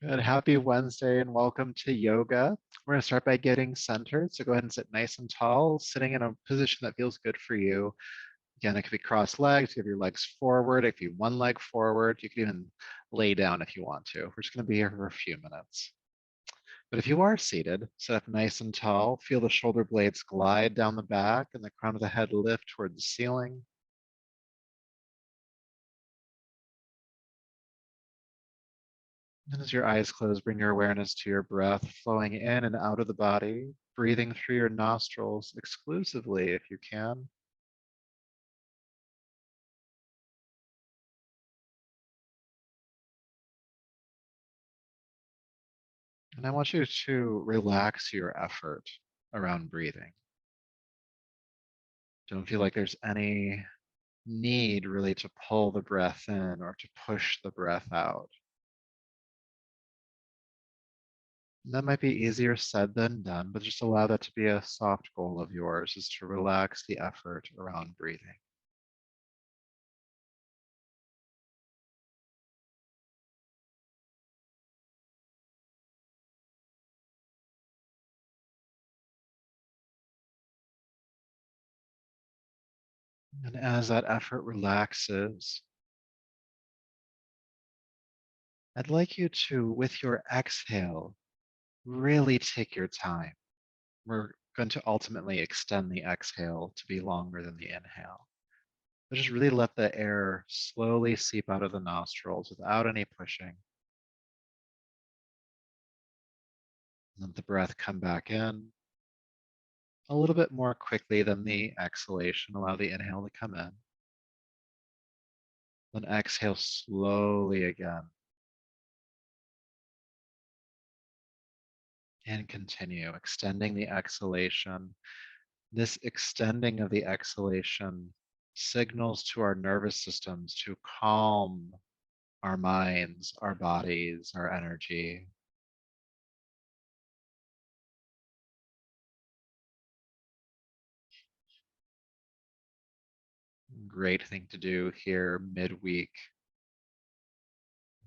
Good. Happy Wednesday and welcome to yoga. We're going to start by getting centered. So go ahead and sit nice and tall, sitting in a position that feels good for you. Again, it could be crossed legs, you have your legs forward. If you one leg forward, you can even lay down if you want to. We're just going to be here for a few minutes. But if you are seated, sit up nice and tall. Feel the shoulder blades glide down the back and the crown of the head lift toward the ceiling. And as your eyes close, bring your awareness to your breath, flowing in and out of the body, breathing through your nostrils exclusively if you can. And I want you to relax your effort around breathing. Don't feel like there's any need really to pull the breath in or to push the breath out. And that might be easier said than done, but just allow that to be a soft goal of yours, is to relax the effort around breathing. And as that effort relaxes, I'd like you to, with your exhale, really take your time. We're going to ultimately extend the exhale to be longer than the inhale. But just really let the air slowly seep out of the nostrils without any pushing. Let the breath come back in a little bit more quickly than the exhalation. Allow the inhale to come in. Then exhale slowly again. And continue extending the exhalation. This extending of the exhalation signals to our nervous systems to calm our minds, our bodies, our energy. Great thing to do here midweek.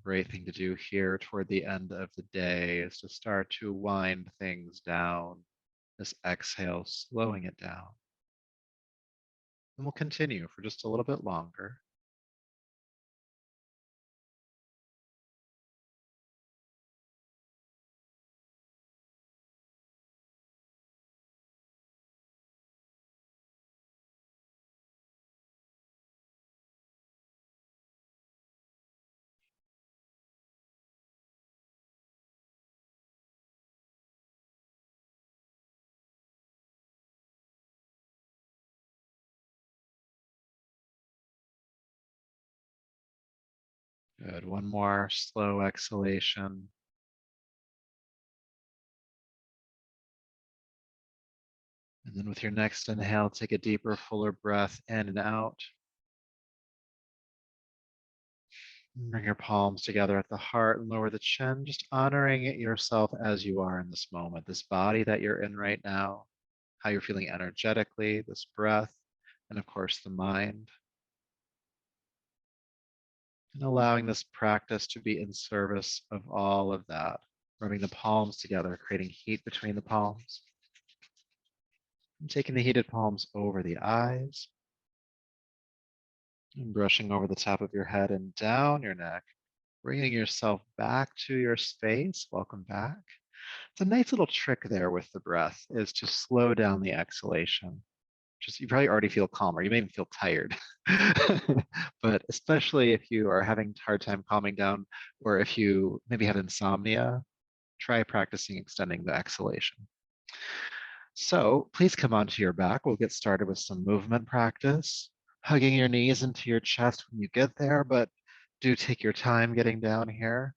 Great thing to do here toward the end of the day is to start to wind things down. This exhale, slowing it down. And we'll continue for just a little bit longer. Good. One more slow exhalation. And then with your next inhale, take a deeper, fuller breath in and out. Bring your palms together at the heart and lower the chin, just honoring yourself as you are in this moment, this body that you're in right now, how you're feeling energetically, this breath, and of course the mind. And allowing this practice to be in service of all of that. Rubbing the palms together, creating heat between the palms. And taking the heated palms over the eyes. And brushing over the top of your head and down your neck. Bringing yourself back to your space. Welcome back. It's a nice little trick there with the breath is to slow down the exhalation. Just you probably already feel calmer. You may even feel tired. But especially if you are having a hard time calming down, or if you maybe have insomnia, try practicing extending the exhalation. So please come onto your back. We'll get started with some movement practice. Hugging your knees into your chest when you get there, but do take your time getting down here.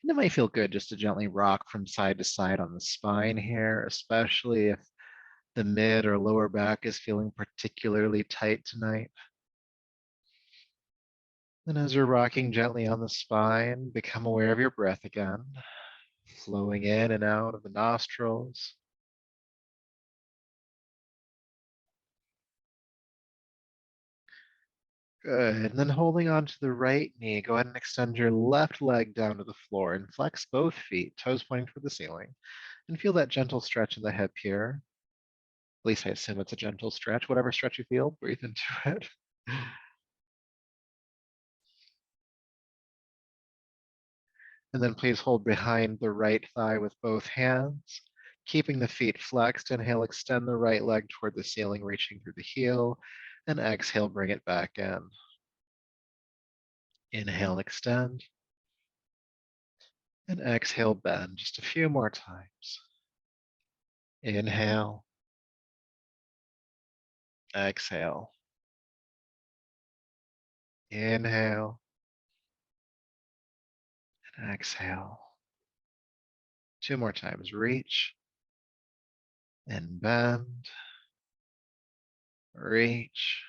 And it might feel good just to gently rock from side to side on the spine here, especially if the mid or lower back is feeling particularly tight tonight. And as you're rocking gently on the spine, become aware of your breath again, flowing in and out of the nostrils. Good. And then holding on to the right knee, go ahead and extend your left leg down to the floor and flex both feet, toes pointing toward the ceiling. And feel that gentle stretch in the hip here. At least I assume it's a gentle stretch. Whatever stretch you feel, breathe into it. And then please hold behind the right thigh with both hands, keeping the feet flexed. Inhale, extend the right leg toward the ceiling, reaching through the heel. And exhale, bring it back in. Inhale, extend. And exhale, bend just a few more times. Inhale, exhale, inhale, and exhale. Two more times. Reach and bend, reach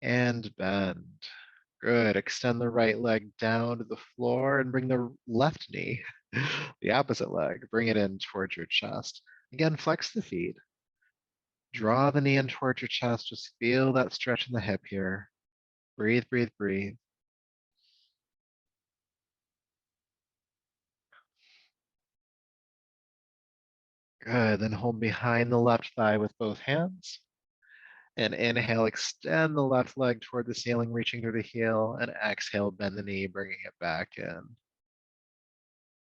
and bend. Good. Extend the right leg down to the floor and bring the left knee, the opposite leg, bring it in towards your chest. Again, flex the feet. Draw the knee in towards your chest. Just feel that stretch in the hip here. Breathe, breathe, breathe. Good. Then hold behind the left thigh with both hands. And inhale, extend the left leg toward the ceiling, reaching through the heel. And exhale, bend the knee, bringing it back in.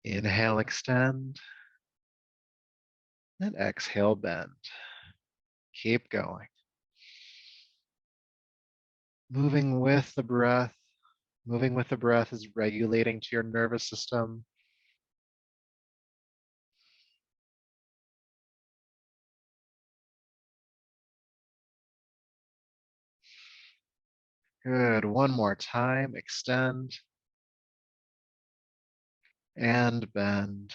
Inhale, extend. And exhale, bend. Keep going. Moving with the breath. Moving with the breath is regulating to your nervous system. Good. One more time. Extend and bend.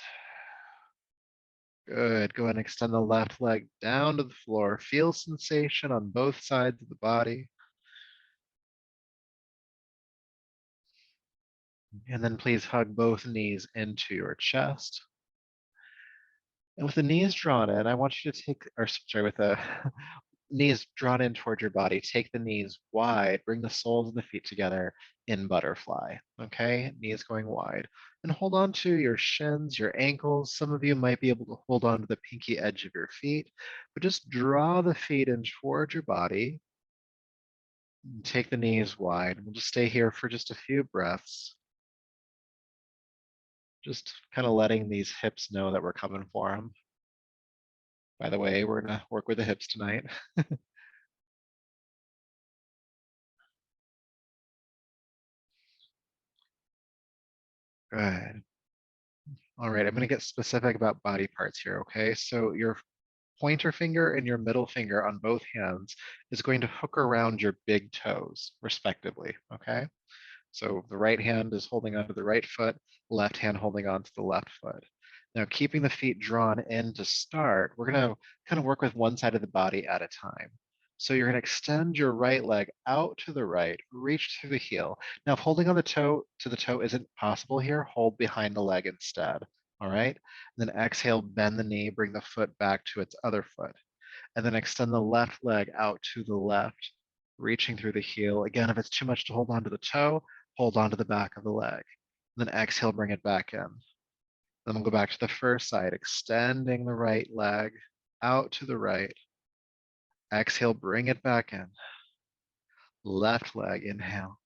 Good. Go ahead and extend the left leg down to the floor. Feel sensation on both sides of the body. And then please hug both knees into your chest. And with the knees drawn in, I want you to take, or sorry, with the knees drawn in toward your body, take the knees wide, bring the soles of the feet together in butterfly. Okay, knees going wide. And hold on to your shins, your ankles. Some of you might be able to hold on to the pinky edge of your feet, but just draw the feet in toward your body. Take the knees wide. We'll just stay here for just a few breaths. Just kind of letting these hips know that we're coming for them. By the way, we're gonna work with the hips tonight. Good. All right, I'm gonna get specific about body parts here, okay? So your pointer finger and your middle finger on both hands is going to hook around your big toes, respectively, okay? So the right hand is holding onto the right foot, left hand holding onto the left foot. Now, keeping the feet drawn in to start, we're going to kind of work with one side of the body at a time. So you're going to extend your right leg out to the right, reach through the heel. Now, if holding on the toe to the toe isn't possible here, hold behind the leg instead. All right. And then exhale, bend the knee, bring the foot back to its other foot. And then extend the left leg out to the left, reaching through the heel. Again, if it's too much to hold on to the toe, hold on to the back of the leg. And then exhale, bring it back in. Then we'll go back to the first side, extending the right leg out to the right. Exhale, bring it back in. Left leg, inhale.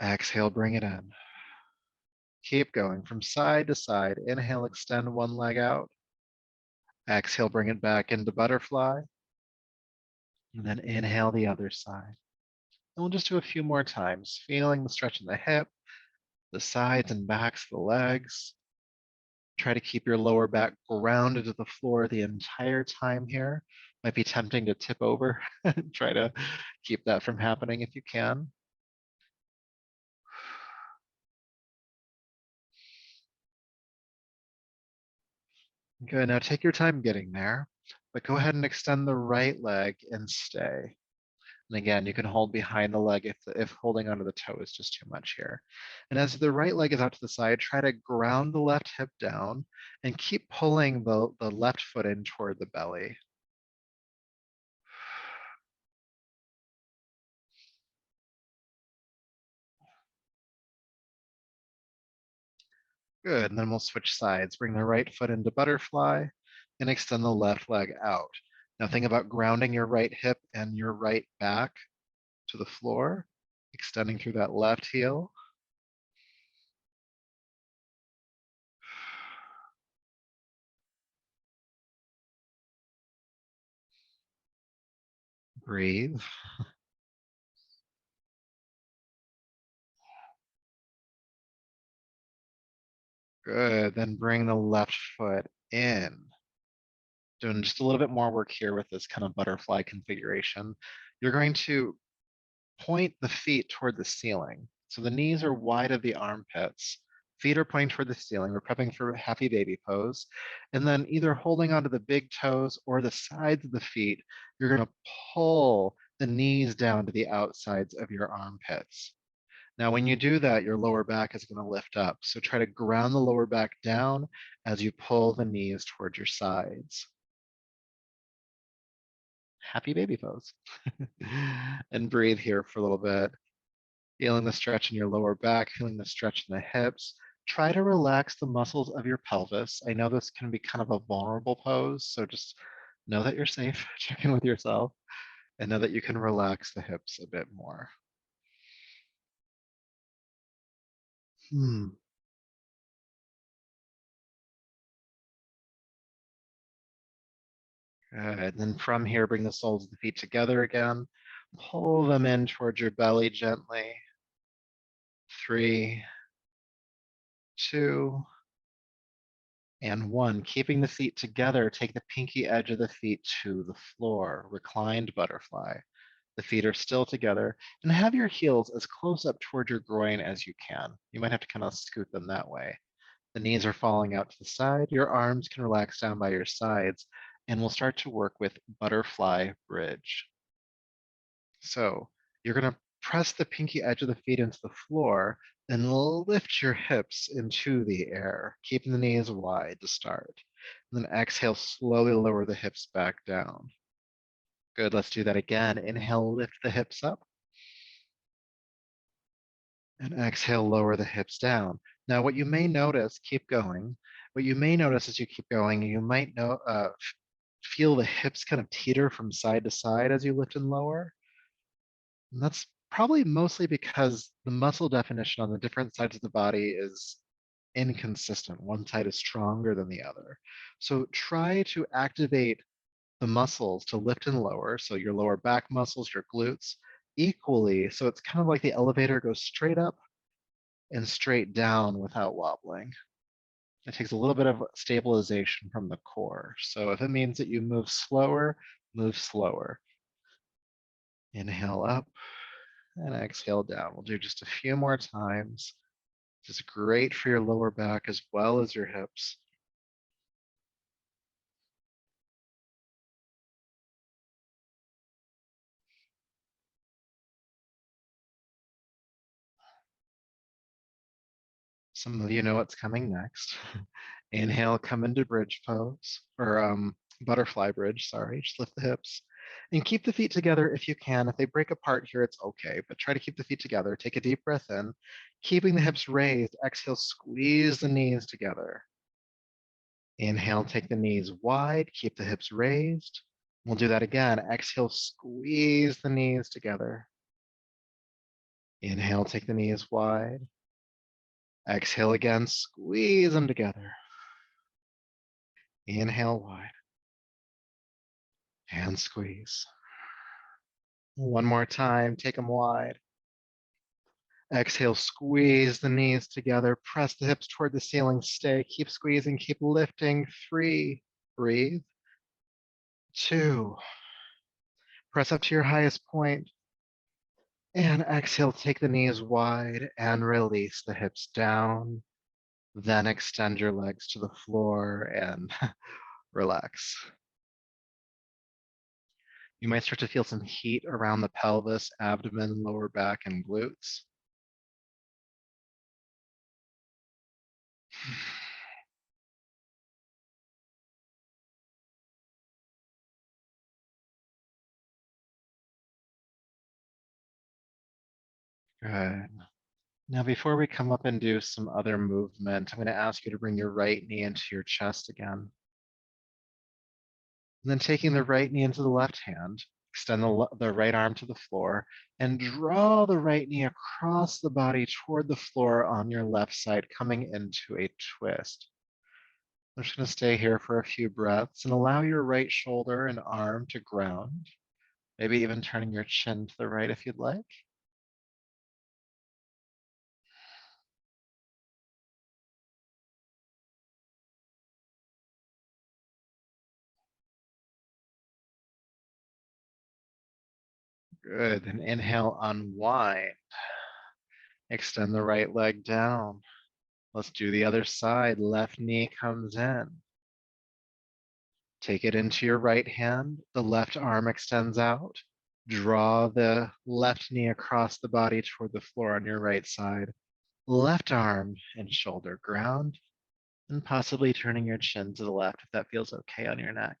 Exhale, bring it in. Keep going from side to side. Inhale, extend one leg out. Exhale, bring it back into butterfly. And then inhale the other side. And we'll just do a few more times, feeling the stretch in the hip, the sides and backs of the legs. Try to keep your lower back grounded to the floor the entire time here. Might be tempting to tip over. Try to keep that from happening if you can. Good, now take your time getting there, but go ahead and extend the right leg and stay. And again, you can hold behind the leg if holding onto the toe is just too much here. And as the right leg is out to the side, try to ground the left hip down and keep pulling the left foot in toward the belly. Good, and then we'll switch sides. Bring the right foot into butterfly and extend the left leg out. Now think about grounding your right hip and your right back to the floor, extending through that left heel. Breathe. Good, then bring the left foot in. Doing just a little bit more work here with this kind of butterfly configuration. You're going to point the feet toward the ceiling. So the knees are wide of the armpits. Feet are pointing toward the ceiling. We're prepping for happy baby pose. And then either holding onto the big toes or the sides of the feet, you're going to pull the knees down to the outsides of your armpits. Now, when you do that, your lower back is going to lift up. So try to ground the lower back down as you pull the knees towards your sides. Happy baby pose. And breathe here for a little bit. Feeling the stretch in your lower back, feeling the stretch in the hips. Try to relax the muscles of your pelvis. I know this can be kind of a vulnerable pose, so just know that you're safe. Check in with yourself and know that you can relax the hips a bit more. Hmm. Good. And then from here, bring the soles of the feet together again. Pull them in towards your belly gently. 3, 2, and 1. Keeping the feet together, take the pinky edge of the feet to the floor. Reclined butterfly. The feet are still together, and have your heels as close up toward your groin as you can. You might have to kind of scoot them that way. The knees are falling out to the side. Your arms can relax down by your sides, and we'll start to work with butterfly bridge. So you're going to press the pinky edge of the feet into the floor and lift your hips into the air, keeping the knees wide to start. And then exhale, slowly lower the hips back down. Good, let's do that again. Inhale, lift the hips up. And exhale, lower the hips down. Now, what you may notice, keep going. What you may notice as you keep going, you might feel the hips kind of teeter from side to side as you lift and lower. And that's probably mostly because the muscle definition on the different sides of the body is inconsistent. One side is stronger than the other. So try to activate the muscles to lift and lower. So your lower back muscles, your glutes, equally. So it's kind of like the elevator goes straight up and straight down without wobbling. It takes a little bit of stabilization from the core. So if it means that you move slower, move slower. Inhale up and exhale down. We'll do just a few more times. This is great for your lower back as well as your hips. Some of you know what's coming next. Inhale, come into bridge pose, or butterfly bridge, sorry, just lift the hips. And keep the feet together if you can. If they break apart here, it's okay, but try to keep the feet together. Take a deep breath in, keeping the hips raised. Exhale, squeeze the knees together. Inhale, take the knees wide, keep the hips raised. We'll do that again. Exhale, squeeze the knees together. Inhale, take the knees wide. Exhale again, squeeze them together. Inhale wide and squeeze. One more time, take them wide. Exhale, squeeze the knees together, press the hips toward the ceiling, stay, keep squeezing, keep lifting. 3, breathe. 2, press up to your highest point. And exhale, take the knees wide and release the hips down. Then extend your legs to the floor and relax. You might start to feel some heat around the pelvis, abdomen, lower back, and glutes. Good. Now, before we come up and do some other movement, I'm going to ask you to bring your right knee into your chest again. And then taking the right knee into the left hand, extend the right arm to the floor and draw the right knee across the body toward the floor on your left side, coming into a twist. I'm just going to stay here for a few breaths and allow your right shoulder and arm to ground, maybe even turning your chin to the right if you'd like. Good. And inhale, unwind. Extend the right leg down. Let's do the other side. Left knee comes in. Take it into your right hand. The left arm extends out. Draw the left knee across the body toward the floor on your right side. Left arm and shoulder ground, and possibly turning your chin to the left if that feels okay on your neck.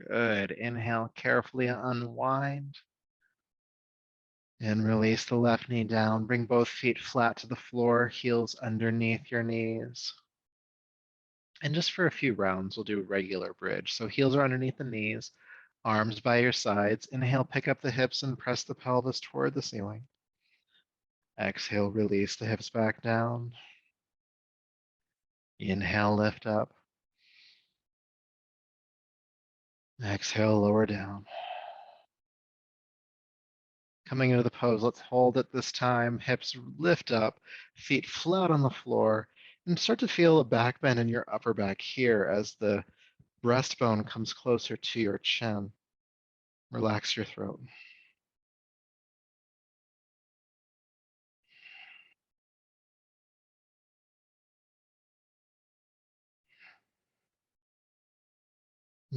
Good. Inhale, carefully unwind. And release the left knee down. Bring both feet flat to the floor, heels underneath your knees. And just for a few rounds, we'll do regular bridge. So heels are underneath the knees, arms by your sides. Inhale, pick up the hips and press the pelvis toward the ceiling. Exhale, release the hips back down. Inhale, lift up. Exhale, lower down. Coming into the pose, let's hold it this time. Hips lift up, feet flat on the floor, and start to feel a back bend in your upper back here as the breastbone comes closer to your chin. Relax your throat.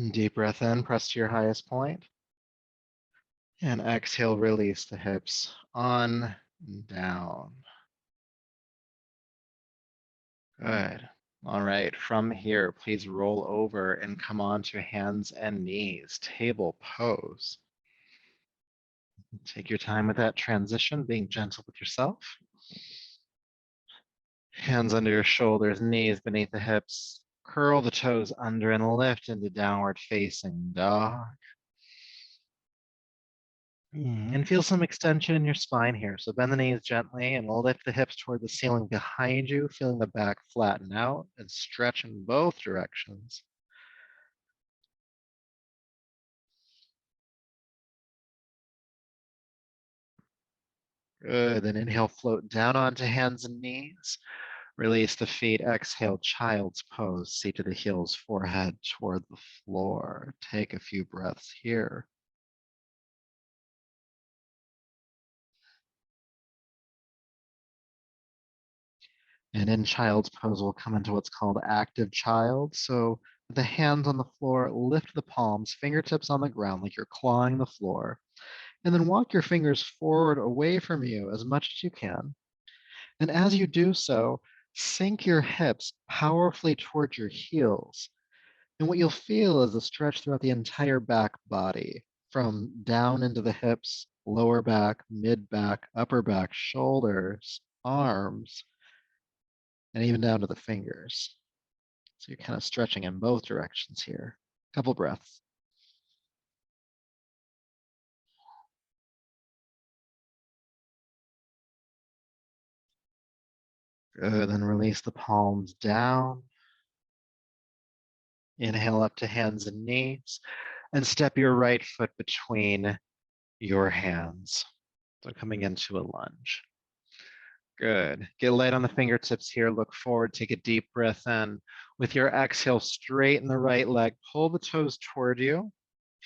Deep breath in, press to your highest point. And exhale, release the hips on and down. Good. All right, from here, please roll over and come on to hands and knees, table pose. Take your time with that transition, being gentle with yourself. Hands under your shoulders, knees beneath the hips. Curl the toes under and lift into downward facing dog. And feel some extension in your spine here. So bend the knees gently and lift the hips toward the ceiling behind you, feeling the back flatten out and stretch in both directions. Good. Then inhale, float down onto hands and knees. Release the feet. Exhale, child's pose. Seat to the heels, forehead toward the floor. Take a few breaths here. And in child's pose, we'll come into what's called active child. So with the hands on the floor, lift the palms, fingertips on the ground like you're clawing the floor. And then walk your fingers forward away from you as much as you can. And as you do so, sink your hips powerfully towards your heels. And what you'll feel is a stretch throughout the entire back body, from down into the hips, lower back, mid back, upper back, shoulders, arms, and even down to the fingers. So you're kind of stretching in both directions here. Couple breaths. Good, then release the palms down. Inhale up to hands and knees, and step your right foot between your hands. So coming into a lunge. Good. Get light on the fingertips here. Look forward. Take a deep breath in. With your exhale, straighten the right leg. Pull the toes toward you.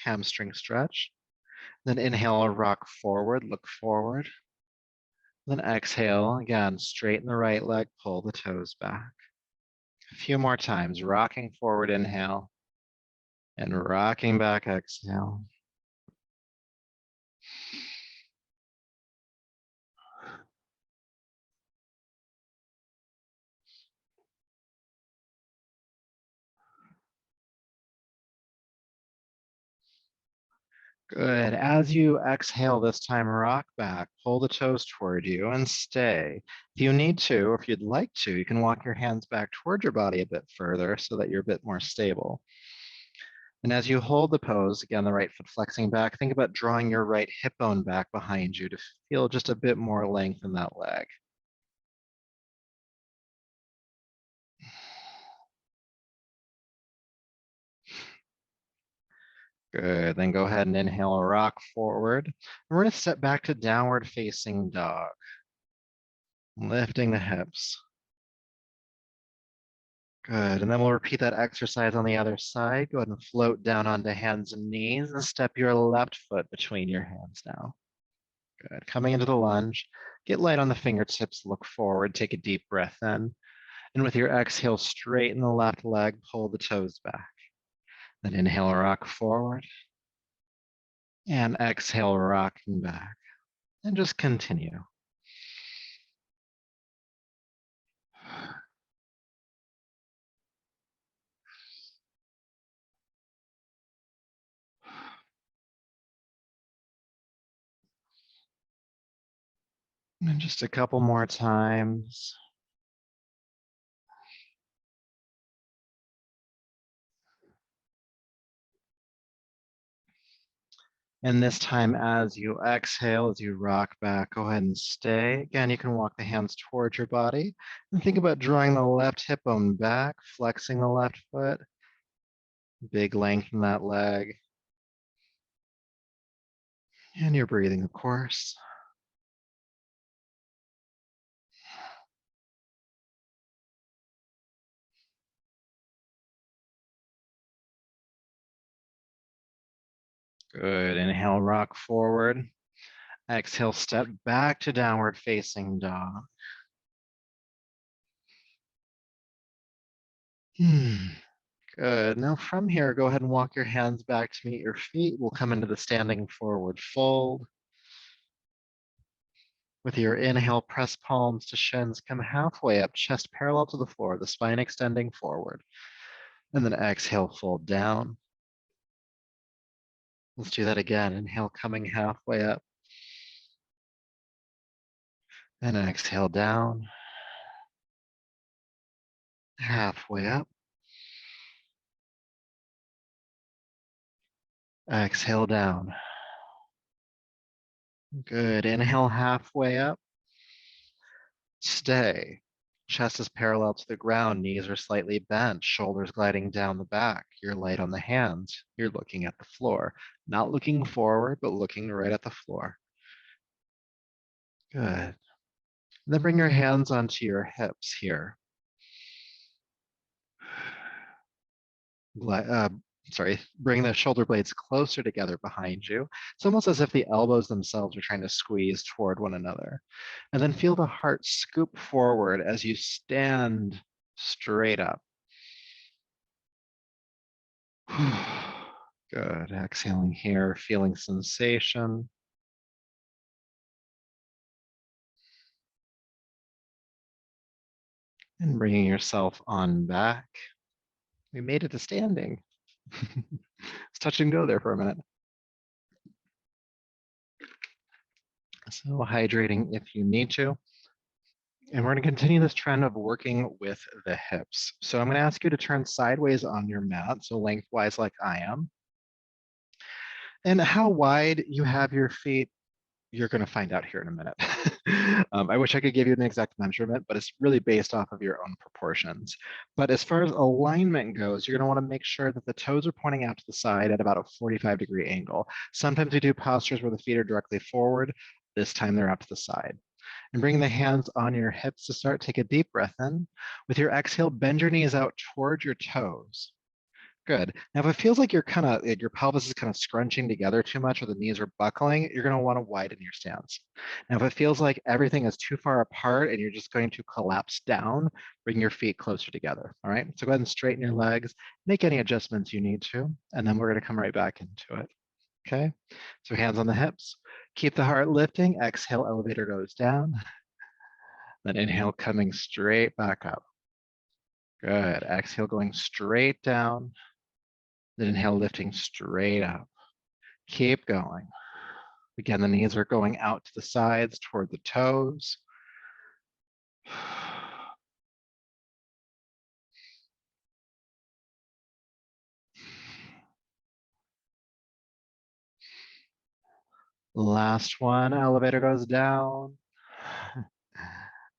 Hamstring stretch. Then inhale, rock forward. Look forward. Then exhale, again, straighten the right leg, pull the toes back. A few more times, rocking forward, inhale, and rocking back, exhale. Good. As you exhale this time, rock back, pull the toes toward you and stay. If you need to, or if you'd like to, you can walk your hands back toward your body a bit further so that you're a bit more stable. And as you hold the pose, again, the right foot flexing back, think about drawing your right hip bone back behind you to feel just a bit more length in that leg. Good. Then go ahead and inhale, rock forward. And we're going to step back to downward facing dog, lifting the hips. Good. And then we'll repeat that exercise on the other side. Go ahead and float down onto hands and knees and step your left foot between your hands now. Good. Coming into the lunge, get light on the fingertips, look forward, take a deep breath in. And with your exhale, straighten the left leg, pull the toes back. Then inhale, rock forward. And exhale, rocking back. And just continue. And just a couple more times. And this time, as you exhale, as you rock back, go ahead and stay. Again, you can walk the hands towards your body and think about drawing the left hip bone back, flexing the left foot, big length in that leg. And you're breathing, of course. Good. Inhale, rock forward. Exhale, step back to downward facing dog. Good. Now from here, go ahead and walk your hands back to meet your feet. We'll come into the standing forward fold. With your inhale, press palms to shins, come halfway up, chest parallel to the floor, the spine extending forward. And then exhale, fold down. Let's do that again. Inhale, coming halfway up. And exhale down. Halfway up. Exhale down. Good. Inhale, halfway up. Stay. Chest is parallel to the ground, knees are slightly bent, shoulders gliding down the back. You're light on the hands. You're looking at the floor. Not looking forward, but looking right at the floor. Good. Then bring your hands onto your hips here. Bring the shoulder blades closer together behind you. It's almost as if the elbows themselves are trying to squeeze toward one another. And then feel the heart scoop forward as you stand straight up. Good. Exhaling here, feeling sensation. And bringing yourself on back. We made it to standing. Let's touch and go there for a minute. So hydrating if you need to. And we're going to continue this trend of working with the hips. So I'm going to ask you to turn sideways on your mat, so lengthwise like I am. And how wide you have your feet, you're going to find out here in a minute. I wish I could give you an exact measurement, but it's really based off of your own proportions. But as far as alignment goes, you're going to want to make sure that the toes are pointing out to the side at about a 45-degree angle. Sometimes we do postures where the feet are directly forward. This time they're out to the side. And bring the hands on your hips to start. Take a deep breath in. With your exhale, bend your knees out toward your toes. Good. Now, if it feels like your pelvis is kind of scrunching together too much or the knees are buckling, you're going to want to widen your stance. Now, if it feels like everything is too far apart and you're just going to collapse down, bring your feet closer together. All right. So go ahead and straighten your legs, make any adjustments you need to, and then we're going to come right back into it. Okay. So hands on the hips. Keep the heart lifting. Exhale, elevator goes down. Then inhale, coming straight back up. Good. Exhale, going straight down. Then inhale, lifting straight up. Keep going. Again, the knees are going out to the sides toward the toes. Last one, elevator goes down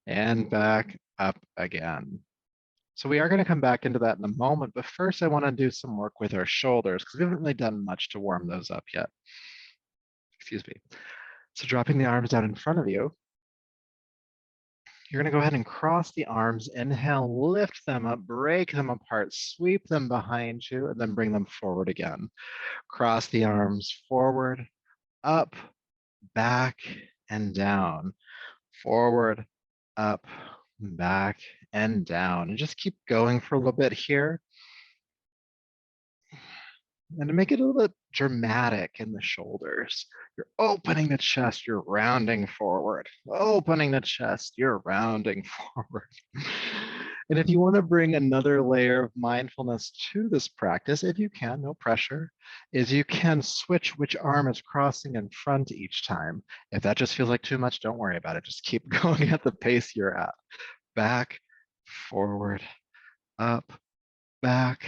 and back up again. So we are going to come back into that in a moment, but first I want to do some work with our shoulders because we haven't really done much to warm those up yet. Excuse me. So dropping the arms down in front of you, you're going to go ahead and cross the arms. Inhale, lift them up, break them apart, sweep them behind you, and then bring them forward again. Cross the arms forward, up, back, and down. Forward, up, back, and down. And just keep going for a little bit here. And to make it a little bit dramatic in the shoulders, you're opening the chest, you're rounding forward. Opening the chest, you're rounding forward. And if you want to bring another layer of mindfulness to this practice, if you can, no pressure, is you can switch which arm is crossing in front each time. If that just feels like too much, don't worry about it. Just keep going at the pace you're at. Back, forward, up, back,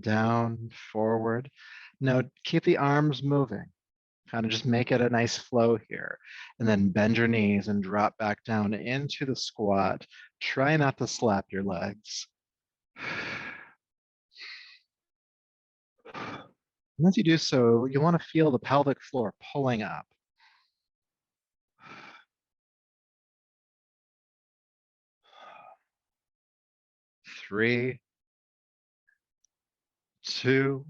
down, forward. Now keep the arms moving. Kind of just make it a nice flow here. And then bend your knees and drop back down into the squat. Try not to slap your legs. And as you do so, you want to feel the pelvic floor pulling up. 3, 2,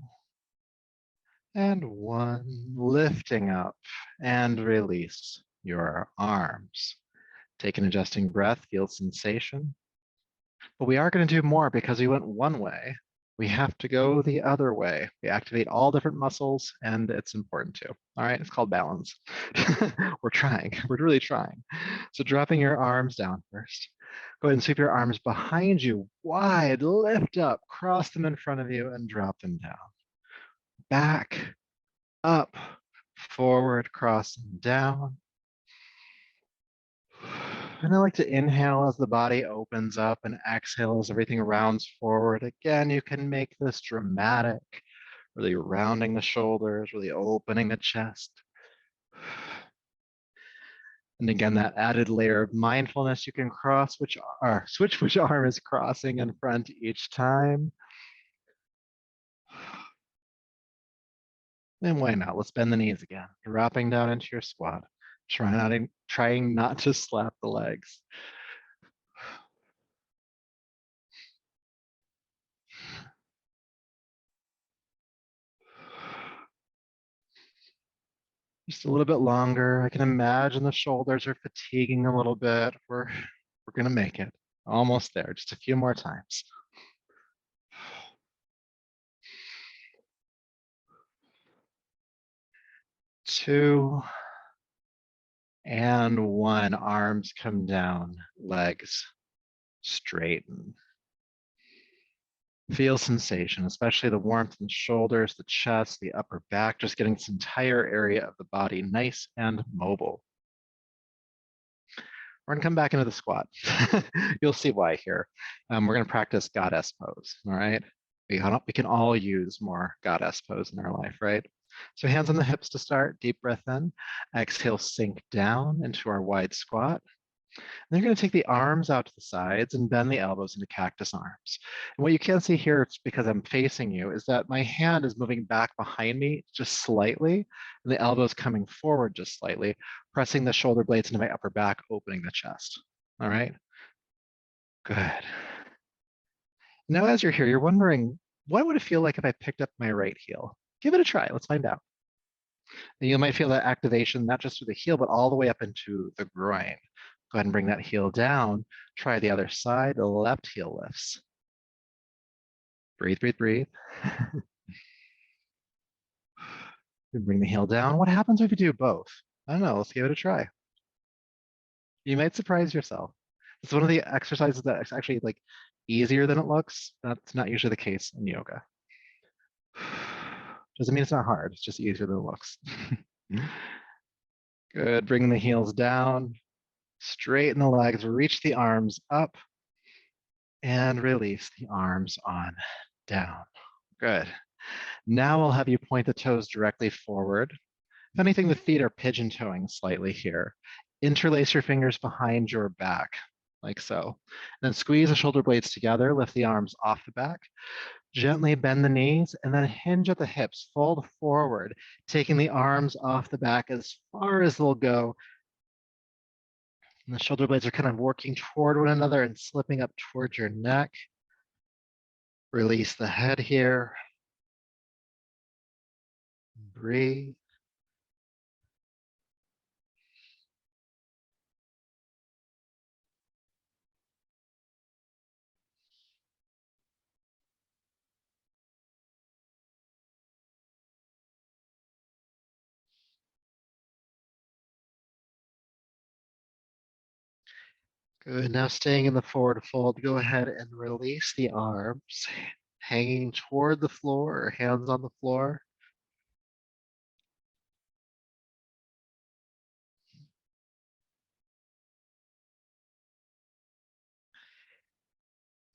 and 1. Lifting up and release your arms. Take an adjusting breath, feel sensation. But we are going to do more because we went one way. We have to go the other way. We activate all different muscles, and it's important too. All right, it's called balance. We're trying. We're really trying. So dropping your arms down first. Go ahead and sweep your arms behind you, wide, lift up, cross them in front of you, and drop them down. Back, up, forward, cross them down. And I like to inhale as the body opens up and exhale as everything rounds forward. Again, you can make this dramatic, really rounding the shoulders, really opening the chest. And again, that added layer of mindfulness, you can switch which arm is crossing in front each time. And why not? Let's bend the knees again. Dropping down into your squat. Trying not to slap the legs. Just a little bit longer. I can imagine the shoulders are fatiguing a little bit. We're gonna make it. Almost there. Just a few more times. 2 and 1. Arms come down, legs straighten. Feel sensation, especially the warmth in the shoulders, the chest, the upper back, just getting this entire area of the body nice and mobile. We're gonna come back into the squat. You'll see why here. We're gonna practice goddess pose, all right? We can all use more goddess pose in our life, right? So hands on the hips to start, deep breath in. Exhale, sink down into our wide squat. And you're going to take the arms out to the sides and bend the elbows into cactus arms. And what you can see here, it's because I'm facing you, is that my hand is moving back behind me just slightly, and the elbows coming forward just slightly, pressing the shoulder blades into my upper back, opening the chest. All right? Good. Now, as you're here, you're wondering, What would it feel like if I picked up my right heel? Give it a try. Let's find out. And you might feel that activation, not just through the heel, but all the way up into the groin. Go ahead and bring that heel down. Try the other side. The left heel lifts. Breathe, breathe, breathe. Bring the heel down. What happens if you do both? I don't know. Let's give it a try. You might surprise yourself. It's one of the exercises that's actually like easier than it looks. That's not usually the case in yoga. Doesn't mean it's not hard. It's just easier than it looks. Good. Bring the heels down. Straighten the legs. Reach the arms up. And release the arms on down. Good. Now I'll have you point the toes directly forward. If anything, the feet are pigeon toeing slightly here. Interlace your fingers behind your back, like so. Then squeeze the shoulder blades together, lift the arms off the back. Gently bend the knees and then hinge at the hips, fold forward, taking the arms off the back as far as they'll go. And the shoulder blades are kind of working toward one another and slipping up towards your neck. Release the head here. Breathe. Good. Now staying in the forward fold, go ahead and release the arms, hanging toward the floor or hands on the floor.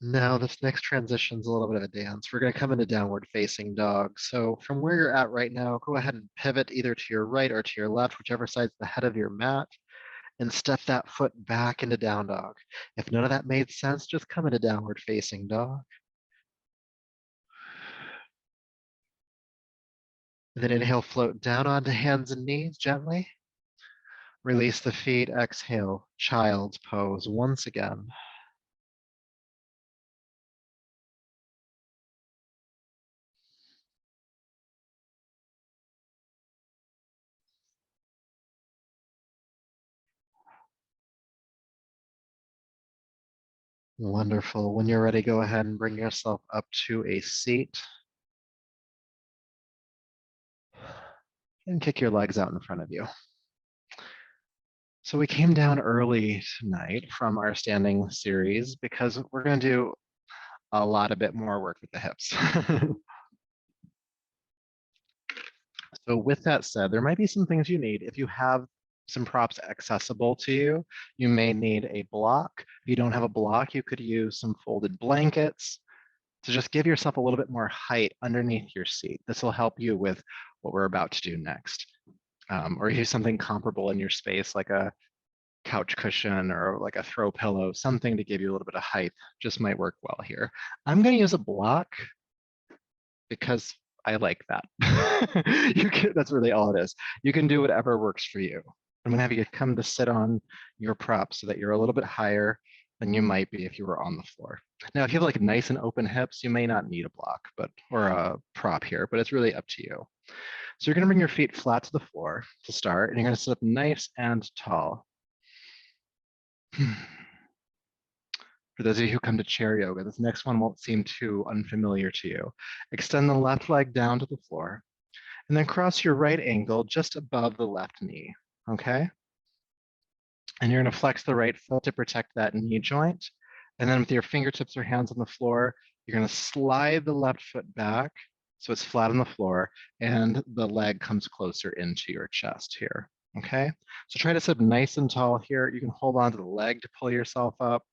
Now this next transition is a little bit of a dance. We're going to come into downward facing dog. So from where you're at right now, go ahead and pivot either to your right or to your left, whichever side's the head of your mat, and step that foot back into down dog. If none of that made sense, just come into downward facing dog. And then inhale, float down onto hands and knees gently. Release the feet, exhale, child's pose once again. Wonderful. When you're ready, go ahead and bring yourself up to a seat. And kick your legs out in front of you. So we came down early tonight from our standing series because we're going to do a bit more work with the hips. So with that said, there might be some things you need. If you have some props accessible to you, you may need a block. If you don't have a block, you could use some folded blankets to just give yourself a little bit more height underneath your seat. This will help you with what we're about to do next. Or use something comparable in your space, like a couch cushion or like a throw pillow, something to give you a little bit of height just might work well here. I'm going to use a block because I like that. That's really all it is. You can do whatever works for you. I'm gonna have you come to sit on your prop so that you're a little bit higher than you might be if you were on the floor. Now, if you have like nice and open hips, you may not need a block, or a prop here, but it's really up to you. So you're gonna bring your feet flat to the floor to start, and you're gonna sit up nice and tall. For those of you who come to chair yoga, this next one won't seem too unfamiliar to you. Extend the left leg down to the floor, and then cross your right ankle just above the left knee, okay? And you're gonna flex the right foot to protect that knee joint. And then with your fingertips or hands on the floor, you're gonna slide the left foot back so it's flat on the floor, and the leg comes closer into your chest here, okay? So try to sit nice and tall here. You can hold on to the leg to pull yourself up.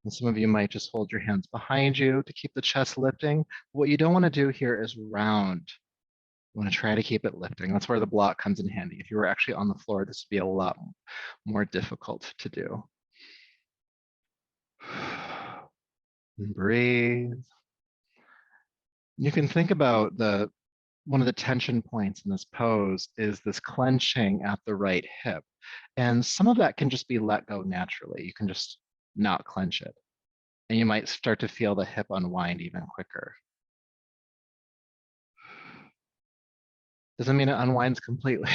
And some of you might just hold your hands behind you to keep the chest lifting. What you don't want to do here is round. You want to try to keep it lifting. That's where the block comes in handy. If you were actually on the floor, this would be a lot more difficult to do. And breathe. You can think about one of the tension points in this pose is this clenching at the right hip. And some of that can just be let go naturally. You can just not clench it. And you might start to feel the hip unwind even quicker. Doesn't mean it unwinds completely,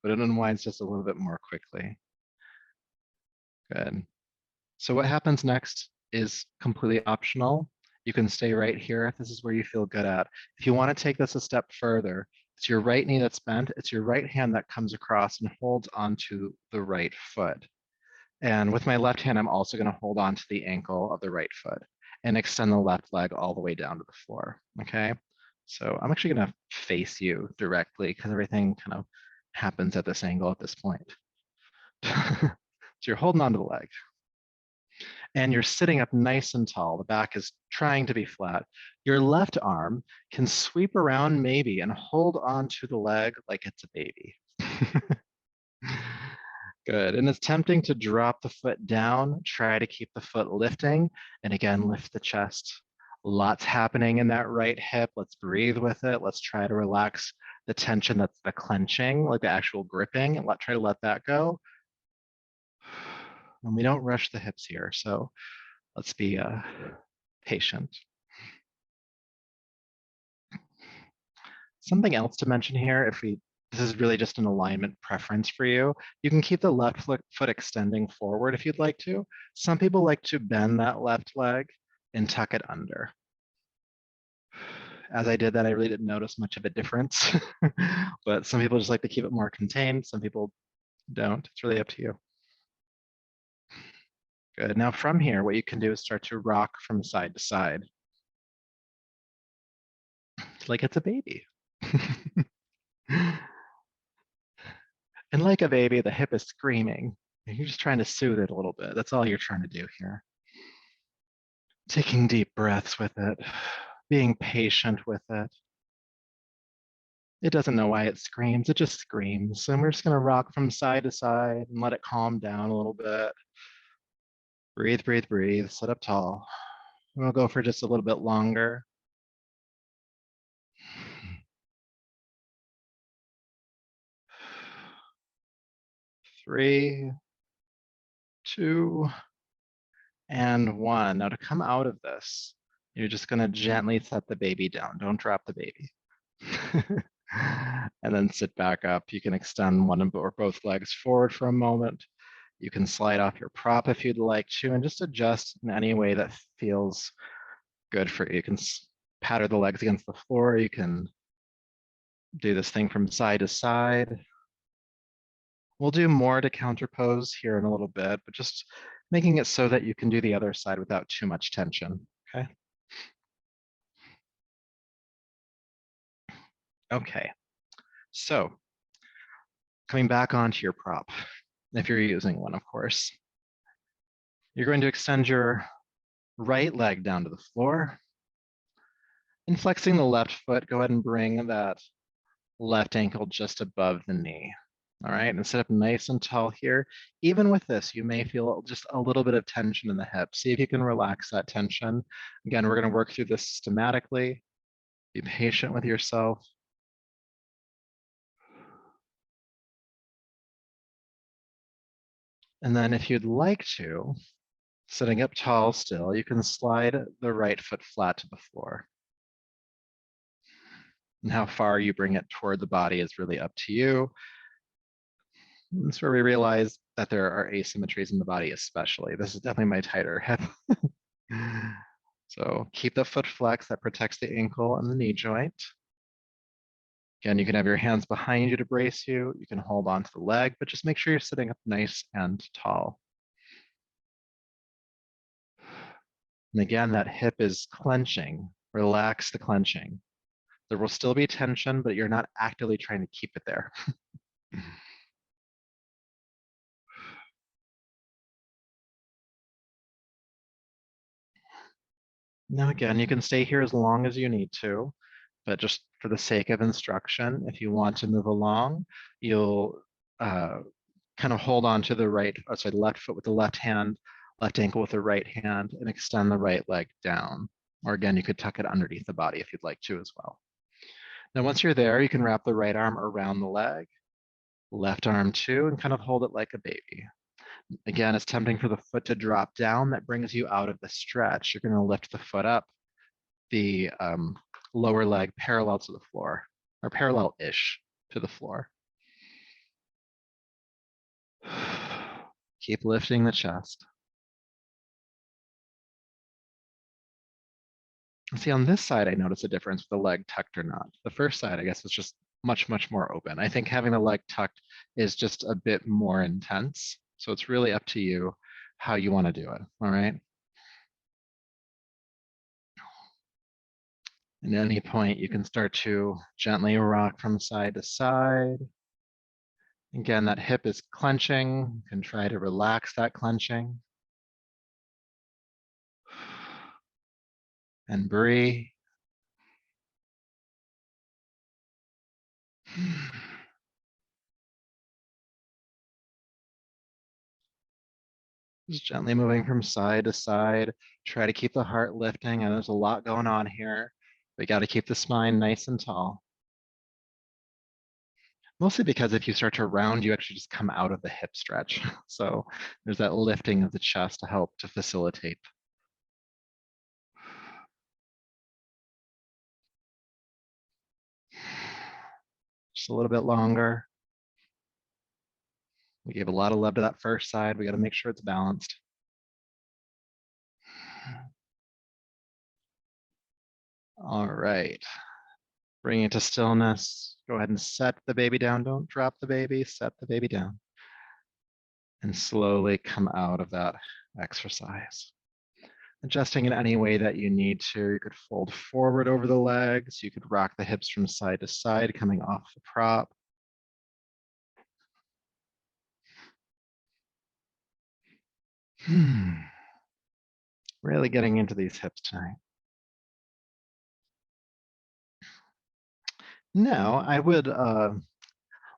but it unwinds just a little bit more quickly. Good. So what happens next is completely optional. You can stay right here if this is where you feel good at. If you want to take this a step further, it's your right knee that's bent. It's your right hand that comes across and holds onto the right foot. And with my left hand, I'm also going to hold on to the ankle of the right foot and extend the left leg all the way down to the floor. Okay. So I'm actually going to face you directly because everything kind of happens at this angle at this point. So you're holding onto the leg and you're sitting up nice and tall. The back is trying to be flat. Your left arm can sweep around maybe and hold onto the leg like it's a baby. Good. And it's tempting to drop the foot down, try to keep the foot lifting, and again, lift the chest. Lots happening in that right hip. Let's breathe with it. Let's try to relax the tension that's the clenching, like the actual gripping, and try to let that go. And we don't rush the hips here, so let's be patient. Something else to mention here, this is really just an alignment preference for you. You can keep the left foot extending forward if you'd like to. Some people like to bend that left leg and tuck it under. As I did that, I really didn't notice much of a difference, but some people just like to keep it more contained. Some people don't. It's really up to you. Good. Now from here, what you can do is start to rock from side to side. It's like it's a baby. And like a baby, the hip is screaming. You're just trying to soothe it a little bit. That's all you're trying to do here. Taking deep breaths with it, being patient with it. It doesn't know why it screams, it just screams. And we're just gonna rock from side to side and let it calm down a little bit. Breathe, breathe, breathe, sit up tall. And we'll go for just a little bit longer. 3, 2, and 1. Now to come out of this, you're just gonna gently set the baby down. Don't drop the baby. And then sit back up. You can extend one or both legs forward for a moment. You can slide off your prop if you'd like to, and just adjust in any way that feels good for you. You can patter the legs against the floor. You can do this thing from side to side. We'll do more to counterpose here in a little bit, but just making it so that you can do the other side without too much tension, okay? Okay, so coming back onto your prop, if you're using one, of course, you're going to extend your right leg down to the floor. And flexing the left foot, go ahead and bring that left ankle just above the knee. All right, and sit up nice and tall here. Even with this, you may feel just a little bit of tension in the hip. See if you can relax that tension. Again, we're gonna work through this systematically. Be patient with yourself. And then if you'd like to, sitting up tall still, you can slide the right foot flat to the floor. And how far you bring it toward the body is really up to you. That's where we realize that there are asymmetries in the body, especially. This is definitely my tighter hip. So keep the foot flex, that protects the ankle and the knee joint. Again, you can have your hands behind you to brace you. You can hold onto the leg, but just make sure you're sitting up nice and tall. And again, that hip is clenching. Relax the clenching. There will still be tension, but you're not actively trying to keep it there. Now again, you can stay here as long as you need to, but just for the sake of instruction, if you want to move along, you'll kind of hold on to the left foot with the left hand, left ankle with the right hand, and extend the right leg down. Or again, you could tuck it underneath the body if you'd like to as well. Now, once you're there, you can wrap the right arm around the leg, left arm too, and kind of hold it like a baby. Again, it's tempting for the foot to drop down. That brings you out of the stretch. You're going to lift the foot up, the lower leg parallel to the floor, or parallel-ish to the floor. Keep lifting the chest. See, on this side, I notice a difference with the leg tucked or not. The first side, I guess, was just much, much more open. I think having the leg tucked is just a bit more intense. So it's really up to you how you want to do it, all right? And at any point, you can start to gently rock from side to side. Again, that hip is clenching. You can try to relax that clenching. And breathe. Just gently moving from side to side. Try to keep the heart lifting. And there's a lot going on here. We got to keep the spine nice and tall. Mostly because if you start to round, you actually just come out of the hip stretch. So there's that lifting of the chest to help to facilitate. Just a little bit longer. We gave a lot of love to that first side. We got to make sure it's balanced. All right. Bring it to stillness. Go ahead and set the baby down. Don't drop the baby. Set the baby down. And slowly come out of that exercise. Adjusting in any way that you need to. You could fold forward over the legs. You could rock the hips from side to side, coming off the prop. Really getting into these hips tonight. Now, I would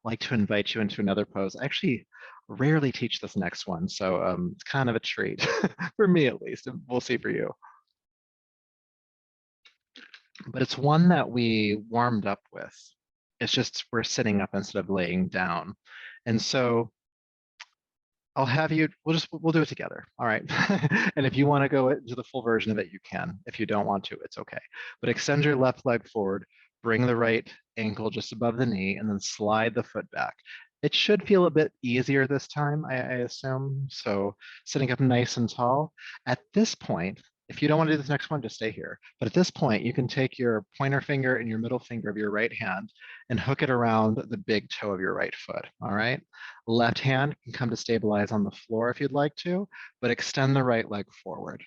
like to invite you into another pose. I actually rarely teach this next one, so it's kind of a treat, for me at least, and we'll see for you. But it's one that we warmed up with. It's just we're sitting up instead of laying down. And so I'll have you, we'll do it together, all right? And if you want to go into the full version of it, you can. If you don't want to, it's okay. But extend your left leg forward, bring the right ankle just above the knee, and then slide the foot back. It should feel a bit easier this time, I assume. So sitting up nice and tall. At this point, if you don't want to do this next one, just stay here. But at this point, you can take your pointer finger and your middle finger of your right hand and hook it around the big toe of your right foot, all right? Left hand can come to stabilize on the floor if you'd like to, but extend the right leg forward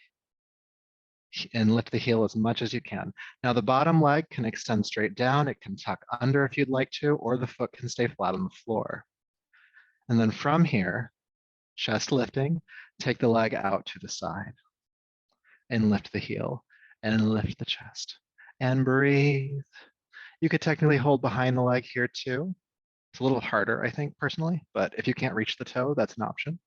and lift the heel as much as you can. Now the bottom leg can extend straight down. It can tuck under if you'd like to, or the foot can stay flat on the floor. And then from here, chest lifting, take the leg out to the side and lift the heel and lift the chest and breathe. You could technically hold behind the leg here too. It's a little harder, I think, personally, but if you can't reach the toe, that's an option.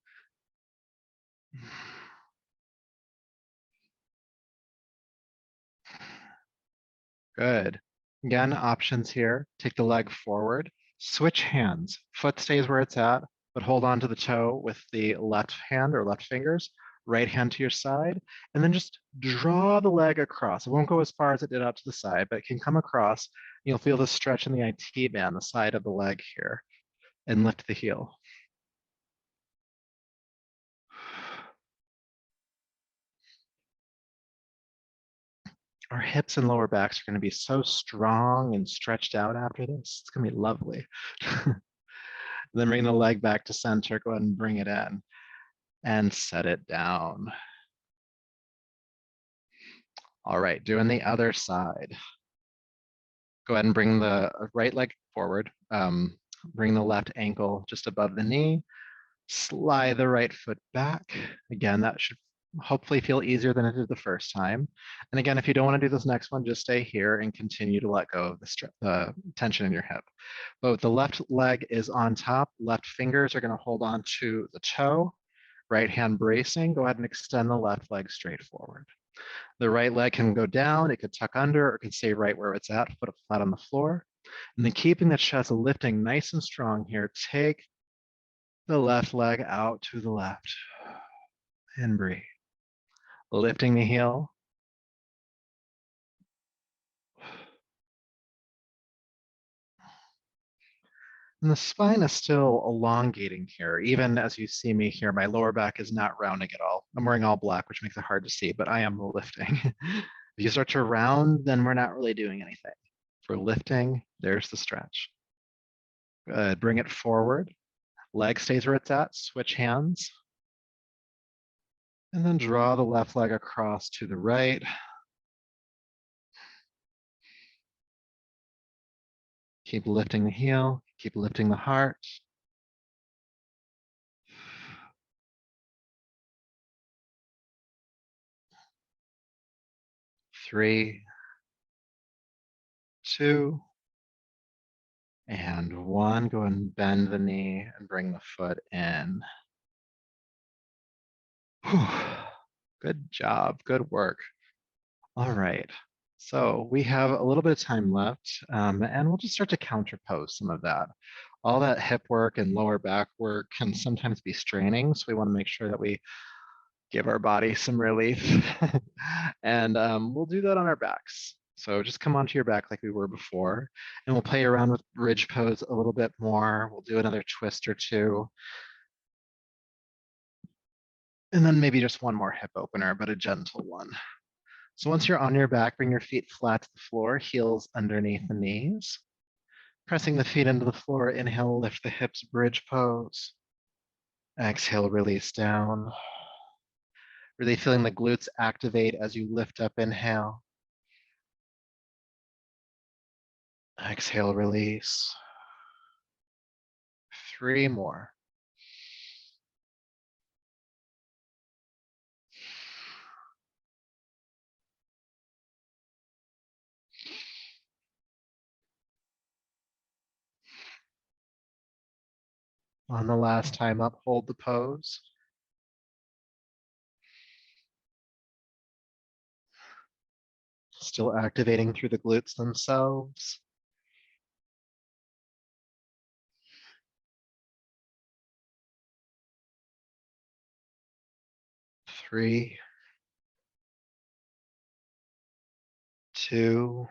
Good. Again, options here. Take the leg forward, switch hands. Foot stays where it's at, but hold on to the toe with the left hand or left fingers, right hand to your side, and then just draw the leg across. It won't go as far as it did out to the side, but it can come across. You'll feel the stretch in the IT band, the side of the leg here, and lift the heel. Our hips and lower backs are going to be so strong and stretched out after this. It's going to be lovely. Then bring the leg back to center. Go ahead and bring it in and set it down. All right, doing the other side. Go ahead and bring the right leg forward. Bring the left ankle just above the knee. Slide the right foot back. Again, that should hopefully feel easier than it did the first time. And again, if you don't want to do this next one, just stay here and continue to let go of the tension in your hip. But the left leg is on top. Left fingers are going to hold on to the toe. Right hand bracing. Go ahead and extend the left leg straight forward. The right leg can go down. It could tuck under or it could stay right where it's at, foot flat on the floor. And then keeping the chest lifting nice and strong here, take The left leg out to the left. And breathe. Lifting the heel. And the spine is still elongating here. Even as you see me here, my lower back is not rounding at all. I'm wearing all black, which makes it hard to see, but I am lifting. If you start to round, then we're not really doing anything. For lifting, there's the stretch. Good, bring it forward. Leg stays where it's at, switch hands. And then draw the left leg across to the right. Keep lifting the heel, keep lifting the heart. 3, 2, and 1. Go and bend the knee and bring the foot in. Whew. Good job, good work. All right, so we have a little bit of time left, and we'll just start to counterpose some of that. All that hip work and lower back work can sometimes be straining, so we want to make sure that we give our body some relief. And we'll do that on our backs. So just come onto your back like we were before, and we'll play around with bridge pose a little bit more. We'll do another twist or two. And then maybe just one more hip opener, but a gentle one. So once you're on your back, bring your feet flat to the floor, heels underneath the knees. Pressing the feet into the floor, inhale, lift the hips, bridge pose. Exhale, release down. Really feeling the glutes activate as you lift up, inhale. Exhale, release. 3 more. On the last time up, hold the pose. Still activating through the glutes themselves. 3, 2,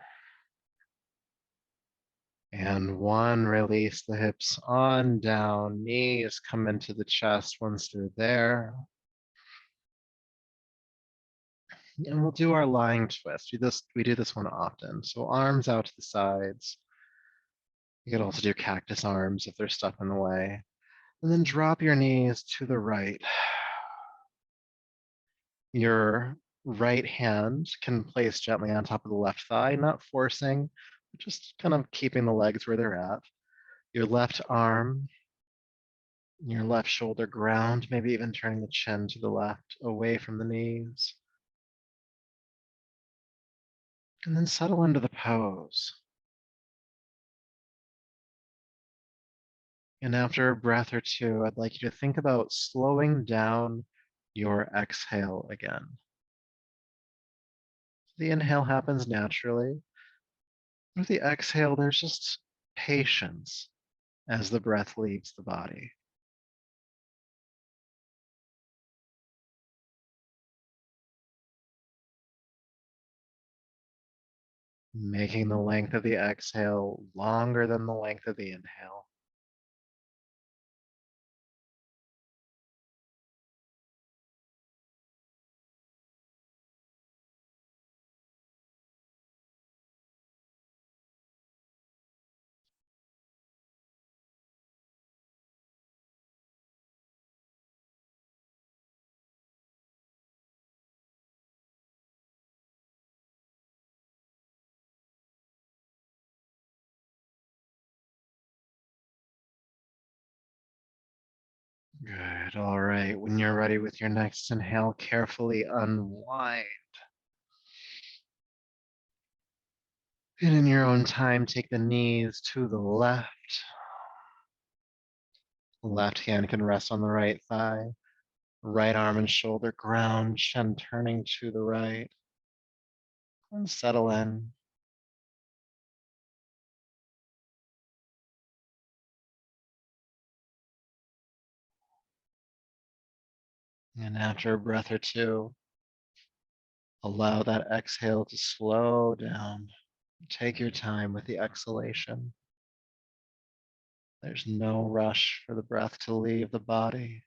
and 1. Release the hips on down. Knees come into the chest once they're there. And we'll do our lying twist. We do this one often. So arms out to the sides. You could also do cactus arms if they're stuck in the way. And then drop your knees to the right. Your right hand can place gently on top of the left thigh, not forcing, just kind of keeping the legs where they're at. Your left arm, your left shoulder ground, maybe even turning the chin to the left, away from the knees. And then settle into the pose. And after a breath or two, I'd like you to think about slowing down your exhale again. The inhale happens naturally. With the exhale, there's just patience as the breath leaves the body. Making the length of the exhale longer than the length of the inhale. Good. All right. When you're ready with your next inhale, carefully unwind. And in your own time, take the knees to the left. Left hand can rest on the right thigh. Right arm and shoulder ground, chin turning to the right. And settle in. And after a breath or two, allow that exhale to slow down. Take your time with the exhalation. There's no rush for the breath to leave the body.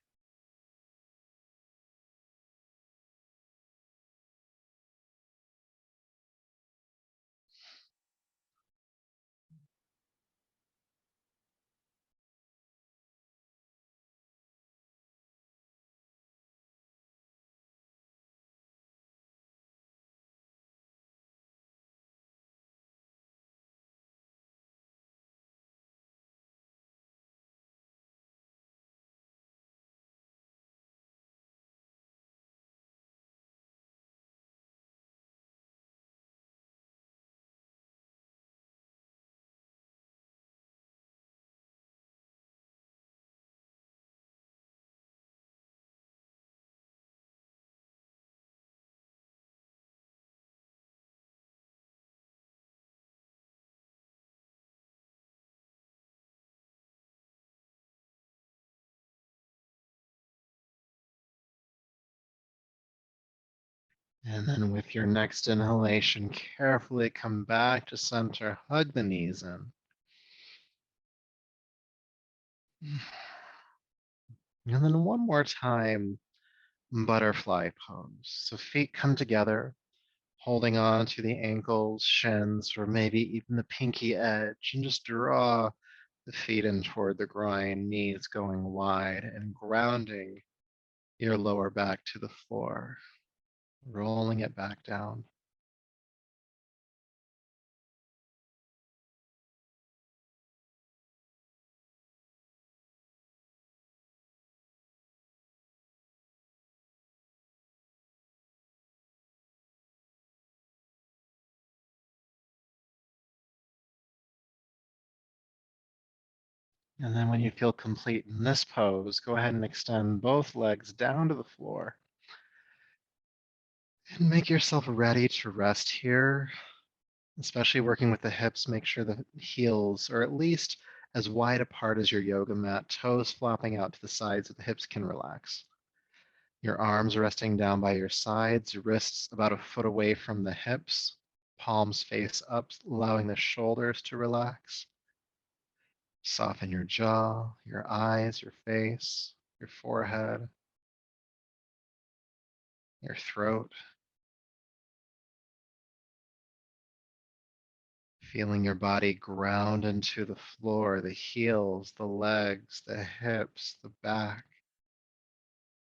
And then with your next inhalation, carefully come back to center, hug the knees in. And then one more time, butterfly pose. So feet come together, holding on to the ankles, shins, or maybe even the pinky edge, and just draw the feet in toward the groin, knees going wide and grounding your lower back to the floor, rolling it back down. And then when you feel complete in this pose, go ahead and extend both legs down to the floor and make yourself ready to rest here, especially working with the hips. Make sure the heels are at least as wide apart as your yoga mat, toes flopping out to the sides so the hips can relax. Your arms resting down by your sides, wrists about a foot away from the hips, palms face up, allowing the shoulders to relax. Soften your jaw, your eyes, your face, your forehead, your throat, feeling your body ground into the floor, the heels, the legs, the hips, the back,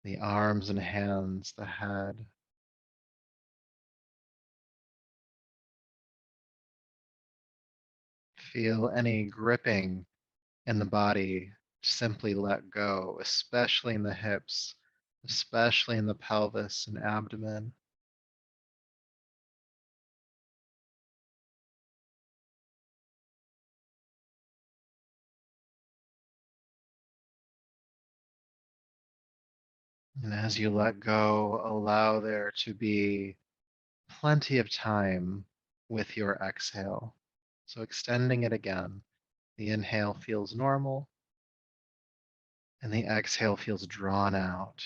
the arms and hands, the head. Feel any gripping in the body. Simply let go, especially in the hips, especially in the pelvis and abdomen. And as you let go, allow there to be plenty of time with your exhale. So extending it again. The inhale feels normal and the exhale feels drawn out.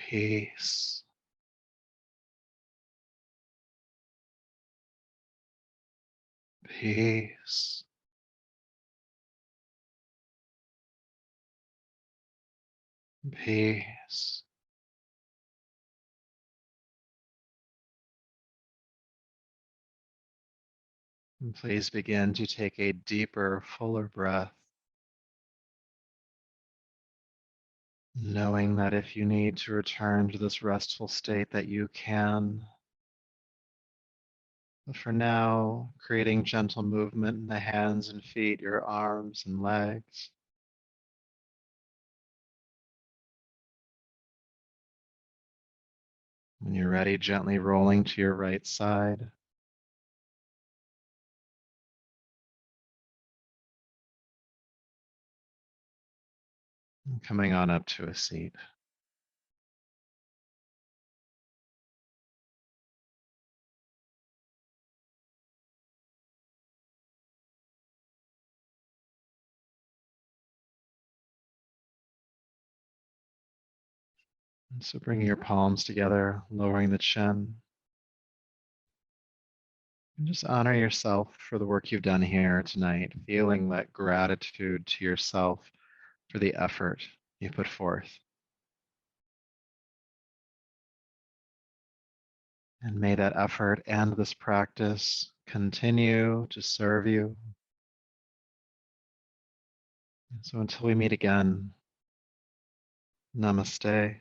peace, peace, peace. And please begin to take a deeper, fuller breath, knowing that if you need to return to this restful state that you can. But for now, creating gentle movement in the hands and feet, your arms and legs. When you're ready, gently rolling to your right side. And coming on up to a seat. And so bringing your palms together, lowering the chin. And just honor yourself for the work you've done here tonight, feeling that gratitude to yourself for the effort you put forth. And may that effort and this practice continue to serve you. So until we meet again, namaste.